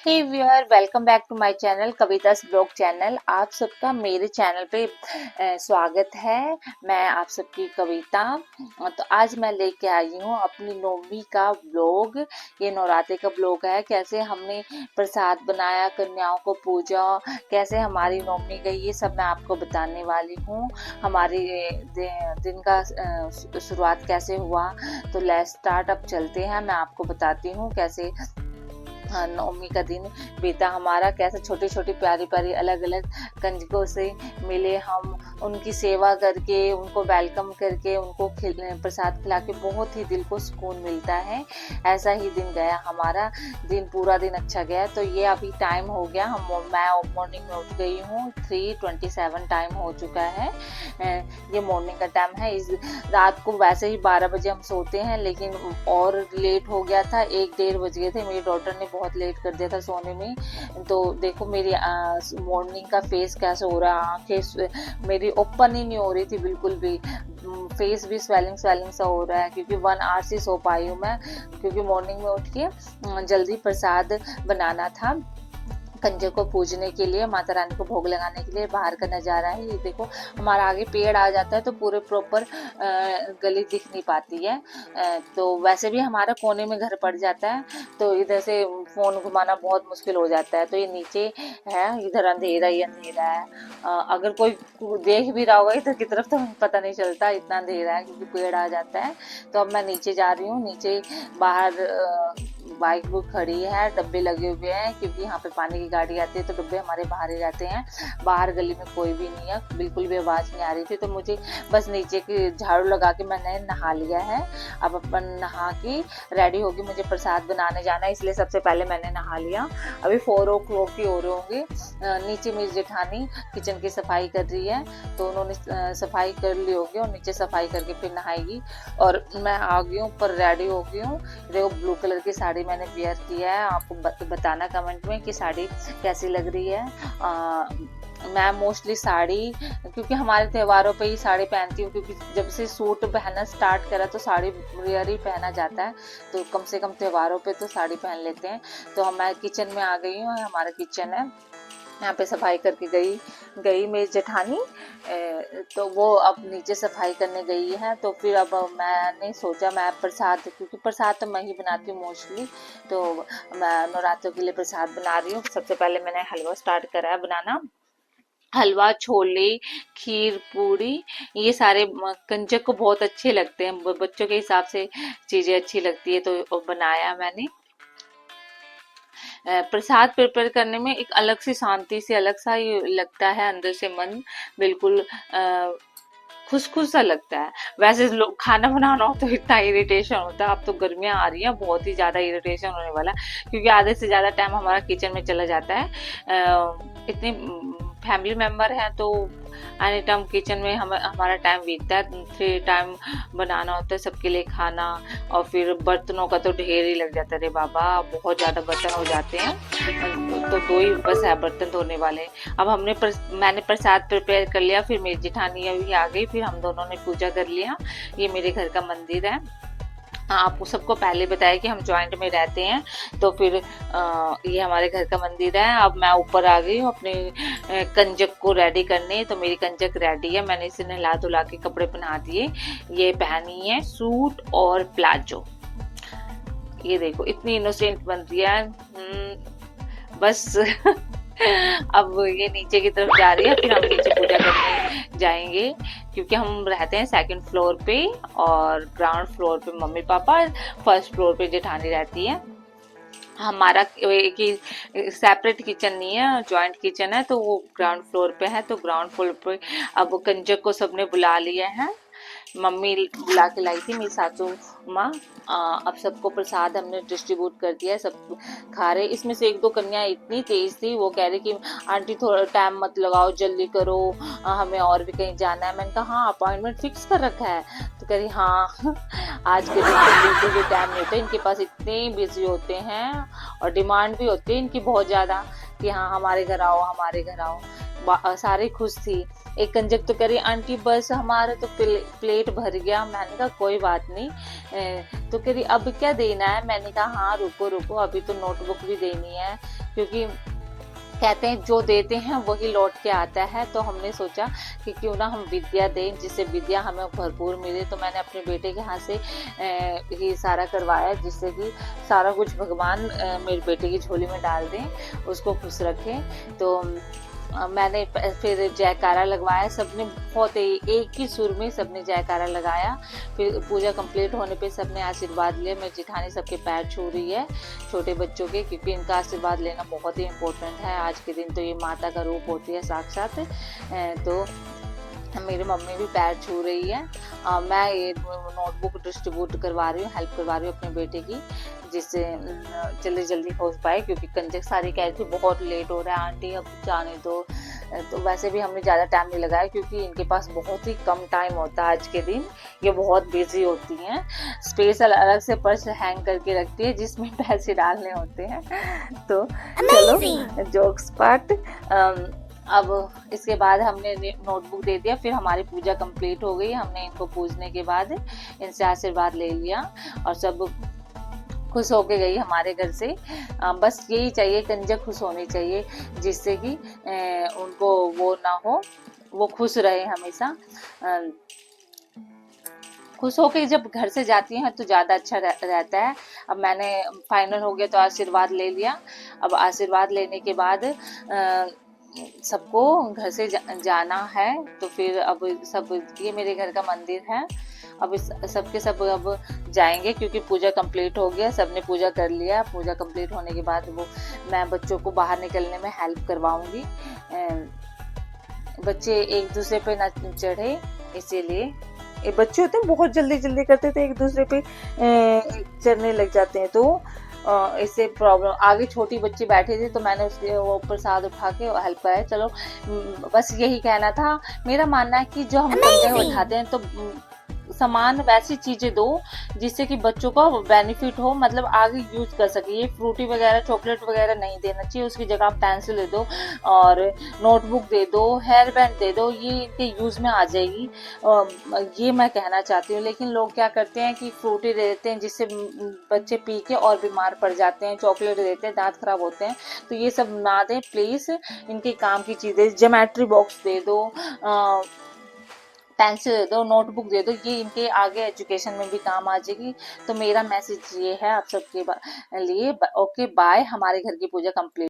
Hey viewer, welcome back to my channel Kavita's blog channel. आप सबका मेरे चैनल पे स्वागत है। मैं आप सबकी कविता। तो आज मैं लेके आई हूँ अपनी नौमी का ब्लॉग। ये नवरात्रि का ब्लॉग है। कैसे हमने प्रसाद बनाया, कन्याओं को पूजा, कैसे हमारी नौमी गई, ये सब मैं आपको बताने वाली हूँ। हमारी दिन का शुरुआत कैसे हुआ। तो लेट्स स्टार्ट। अब चलते हैं, मैं आपको बताती हूँ कैसे नवमी का दिन बीता हमारा। कैसे छोटी छोटी प्यारी प्यारी अलग अलग कंजकों से मिले हम, उनकी सेवा करके, उनको वेलकम करके, उनको प्रसाद खिला के बहुत ही दिल को सुकून मिलता है। ऐसा ही दिन गया हमारा। दिन पूरा दिन अच्छा गया। तो ये अभी टाइम हो गया, मैं मॉर्निंग में उठ गई हूँ। 3:27 टाइम हो चुका है। ये मॉर्निंग का टाइम है। इस रात को वैसे ही 12 बजे हम सोते हैं, लेकिन और लेट हो गया था। 1-1:30 बज गए थे। मेरी डॉटर ने बहुत लेट कर दिया था सोने में। तो देखो मेरी मॉर्निंग का फेस कैसे हो रहा है। आंखें मेरी ओपन ही नहीं हो रही थी बिल्कुल भी। फेस भी स्वेलिंग स्वेलिंग सा हो रहा है, क्योंकि 1 आवर से सो पाई हूँ मैं, क्योंकि मॉर्निंग में उठ के जल्दी प्रसाद बनाना था कंजक को पूजने के लिए, माता रानी को भोग लगाने के लिए। बाहर का नज़ारा है ये देखो। हमारा आगे पेड़ आ जाता है तो पूरे प्रॉपर गली दिख नहीं पाती है। तो वैसे भी हमारा कोने में घर पड़ जाता है, तो इधर से फ़ोन घुमाना बहुत मुश्किल हो जाता है। तो ये नीचे है, इधर अंधेरा ही अंधेरा है। अगर कोई देख भी रहा होगा इधर की तरफ तो पता नहीं चलता, इतना अंधेरा है क्योंकि पेड़ आ जाता है। तो अब मैं नीचे जा रही हूँ। नीचे बाहर बाइक बुक खड़ी है, डब्बे लगे हुए हैं, क्योंकि यहाँ पे पानी की गाड़ी आती है तो डब्बे हमारे बाहर ही रहते हैं। बाहर गली में कोई भी नहीं है, बिल्कुल भी आवाज़ नहीं आ रही थी। तो मुझे बस नीचे की झाड़ू लगा के मैंने नहा लिया है। अब अपन नहा के रेडी होगी, मुझे प्रसाद बनाने जाना है, इसलिए सबसे पहले मैंने नहा लिया। अभी 4 o'clock ही हो रहे होंगे। नीचे मेरी जेठानी किचन की सफाई कर रही है, तो उन्होंने सफाई कर ली होगी और नीचे सफाई करके फिर नहाएगी। और मैं आ गई हूँ, ऊपर रेडी हो गई हूँ। देखो ब्लू कलर की साड़ी मैंने वेयर किया है। आपको बताना कमेंट में कि साड़ी कैसी लग रही है। मैं मोस्टली साड़ी, क्योंकि हमारे त्योहारों पे ही साड़ी पहनती हूँ, क्योंकि जब से सूट पहनना स्टार्ट करा तो साड़ी रेयर ही पहना जाता है। तो कम से कम त्योहारों पे तो साड़ी पहन लेते हैं। तो मैं किचन में आ गई हूँ। हमारा किचन है, यहाँ पे सफाई करके गई मेरी जेठानी। तो वो अब नीचे सफाई करने गई है। तो फिर अब मैंने सोचा मैं प्रसाद, क्योंकि प्रसाद तो मैं ही बनाती हूँ मोस्टली, तो मैं नवरात्रों के लिए प्रसाद बना रही हूँ। सबसे पहले मैंने हलवा स्टार्ट करा है बनाना। हलवा, छोले, खीर, पूड़ी, ये सारे कंजक को बहुत अच्छे लगते हैं। बच्चों के हिसाब से चीज़ें अच्छी लगती है, तो बनाया मैंने। प्रसाद प्रिपेयर करने में एक अलग सी शांति से, अलग सा ही लगता है। अंदर से मन बिल्कुल खुश खुश सा लगता है। वैसे लोग खाना बनाना हो तो इतना इरिटेशन होता है। अब तो गर्मियां आ रही हैं, बहुत ही ज़्यादा इरिटेशन होने वाला है, क्योंकि आधे से ज़्यादा टाइम हमारा किचन में चला जाता है। इतने फैमिली मेम्बर हैं तो एनी टाइम किचन में हमारा टाइम बीतता है। 3 टाइम बनाना होता है सबके लिए खाना, और फिर बर्तनों का तो ढेर ही लग जाता है। रे बाबा, बहुत ज़्यादा बर्तन हो जाते हैं। तो 2 ही बस है बर्तन धोने वाले। अब मैंने प्रसाद प्रिपेयर कर लिया, फिर मेरी जेठानी अभी आ गई, फिर हम दोनों ने पूजा कर लिया। ये मेरे घर का मंदिर है। आपको सबको पहले बताया कि हम जॉइंट में रहते हैं, तो फिर ये हमारे घर का मंदिर है। अब मैं ऊपर आ गई हूँ अपने कंजक को रेडी करने। तो मेरी कंजक रेडी है, मैंने इसे नहला धुला के कपड़े पहना दिए। ये पहनी है सूट और प्लाजो। ये देखो इतनी इनोसेंट बन रही है। बस अब ये नीचे की तरफ जा रही है, फिर हम नीचे पूजा करने जाएंगे, क्योंकि हम रहते हैं 2nd फ्लोर पे और ग्राउंड फ्लोर पे मम्मी पापा, 1st फ्लोर पे जेठानी रहती है। हमारा एक ही सेपरेट किचन नहीं है, जॉइंट किचन है, तो वो ग्राउंड फ्लोर पे है। तो ग्राउंड फ्लोर पे अब कंजक को सबने बुला लिया है। मम्मी बुला के लाई थी, मेरी सासू माँ। अब सबको प्रसाद हमने डिस्ट्रीब्यूट कर दिया है, सब खा रहे। इसमें से 1-2 कन्या इतनी तेज थी, वो कह रही कि आंटी थोड़ा टाइम मत लगाओ, जल्दी करो, हमें और भी कहीं जाना है। मैंने कहा हाँ, अपॉइंटमेंट फिक्स कर रखा है। तो कह रही हाँ आज के दिन तो बिल्कुल भी टाइम नहीं होता, इनके पास इतने बिजी होते हैं और डिमांड भी होती है इनकी बहुत ज़्यादा कि हाँ हमारे घर आओ, हमारे घर आओ। सारे खुश थी। एक कंजक तो कह रही आंटी बस हमारा तो प्लेट भर गया। मैंने कहा कोई बात नहीं। तो कह रही अब क्या देना है? मैंने कहा हाँ रुको रुको, अभी तो नोटबुक भी देनी है, क्योंकि कहते हैं जो देते हैं वही लौट के आता है। तो हमने सोचा कि क्यों ना हम विद्या दें, जिससे विद्या हमें भरपूर मिले। तो मैंने अपने बेटे के हाथ से ही सारा करवाया, जिससे कि सारा कुछ भगवान मेरे बेटे की झोली में डाल दें, उसको खुश रखें। तो मैंने फिर जयकारा लगवाया। सबने बहुत एक ही सुर में सबने जयकारा लगाया। फिर पूजा कंप्लीट होने पे सबने आशीर्वाद लिया। मेरी जेठानी सबके पैर छू रही है, छोटे बच्चों के, क्योंकि इनका आशीर्वाद लेना बहुत ही इम्पोर्टेंट है। आज के दिन तो ये माता का रूप होती है साक्षात। तो मेरी मम्मी भी पैर छू रही है। मैं ये नोटबुक डिस्ट्रीब्यूट करवा रही हूँ, हेल्प करवा रही हूँ अपने बेटे की, जिससे जल्दी जल्दी हो पाए, क्योंकि कंजक सारी कह रही थी बहुत लेट हो रहा है आंटी, अब जाने दो। तो वैसे भी हमने ज़्यादा टाइम नहीं लगाया, क्योंकि इनके पास बहुत ही कम टाइम होता है आज के दिन। ये बहुत बिजी होती हैं। स्पेशल अलग से पर्स हैंग करके रखती है जिसमें पैसे डालने होते हैं। तो चलो जोक्स पार्ट। अब इसके बाद हमने नोटबुक दे दिया। फिर हमारी पूजा कंप्लीट हो गई। हमने इनको पूजने के बाद इनसे आशीर्वाद ले लिया और सब खुश होके गई हमारे घर से। बस यही चाहिए, कंजक खुश होनी चाहिए, जिससे कि उनको वो ना हो, वो खुश रहे हमेशा। खुश होके जब घर से जाती हैं तो ज़्यादा अच्छा रहता है। अब मैंने फाइनल हो गया तो आशीर्वाद ले लिया। अब आशीर्वाद लेने के बाद सबको घर से जाना है। तो फिर अब सब, ये मेरे घर का मंदिर है, अब सबके सब अब जाएंगे, क्योंकि पूजा कंप्लीट हो गया, सबने पूजा कर लिया। पूजा कंप्लीट होने के बाद वो मैं बच्चों को बाहर निकलने में हेल्प करवाऊंगी। बच्चे एक दूसरे पे ना चढ़े, इसीलिए ये बच्चे होते हैं बहुत जल्दी जल्दी करते थे, एक दूसरे पे चढ़ने लग जाते हैं। तो इससे प्रॉब्लम, आगे छोटी बच्ची बैठी थी तो मैंने उसके वो प्रसाद उठा के हेल्प कराया। चलो बस यही कहना था। मेरा मानना है कि जो हम कंधे उठाते हैं तो सामान वैसी चीजें दो जिससे कि बच्चों को बेनिफिट हो, मतलब आगे यूज कर सके। ये फ्रूटी वगैरह चॉकलेट वगैरह नहीं देना चाहिए, उसकी जगह आप पेंसिल दे दो और नोटबुक दे दो, हेयर बैंड दे दो, ये इनके यूज में आ जाएगी। ये मैं कहना चाहती हूँ। लेकिन लोग क्या करते हैं कि फ्रूटी दे देते हैं, जिससे बच्चे पी के और बीमार पड़ जाते हैं, चॉकलेट दे देते हैं, दांत खराब होते हैं। तो ये सब ना दें प्लीज। इनके काम की चीजें, ज्योमेट्री बॉक्स दे दो, पेंसिल दे दो, नोटबुक दे दो, ये इनके आगे एजुकेशन में भी काम आ जाएगी। तो मेरा मैसेज ये है आप सबके लिए। Okay bye. हमारे घर की पूजा कंप्लीट।